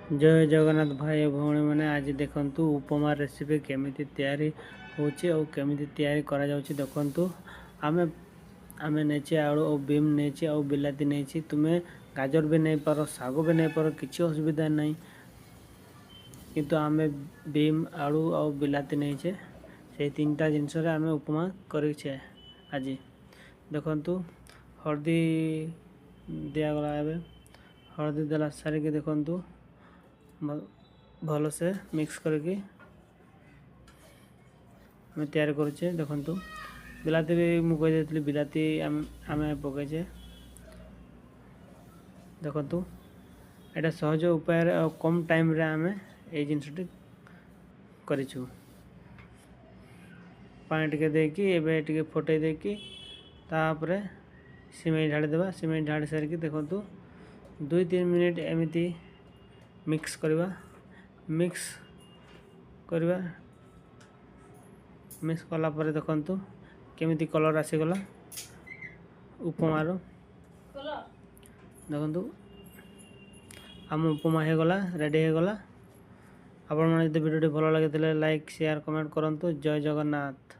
जय जगन्नाथ भाई भौणी मैंने आज देखंतु उपमा रेसिपी केमिति तैयारी होची और केमिति तैयारी करा जाउची देखंतु आमे आमे नेचे आलू और बीम नेचे और बिलाती नेची तुमे गाजर भी नहीं पारो सागो भी नहीं पारो किसी असुविधा नहीं किंतु आमे बीम आलू और बिलाती नेचे से तीनटा जिनस रे आमे उपमा करिछे आज देखंतु हळदी दिया गला एबे हळदी देला सारी के देखंतु भल से मिक्स करके आम तैयार करुचे देखंतु बिलाती भी मुझे कही बिलाती आम पकईचे देखंतु एटा सहज उपाय कम टाइम रे आम ए जिनसटी करिछु पानी टिके देकी एबे टिके फुटई देकी तापरे सिमेई ढाड़ी देबा सिमेई ढाड़ी सारिकी देखंतु 2-3 मिनिट एमिति मिक्स करवा मिक्स कला पर देखंतु केमिति कलर आसीगला उपमार देखंतु आम उपमा हो गला रेडी हो गला। आपण मैंने वीडियो भल लगे लाइक शेयर कमेंट करंतु। जय जगन्नाथ।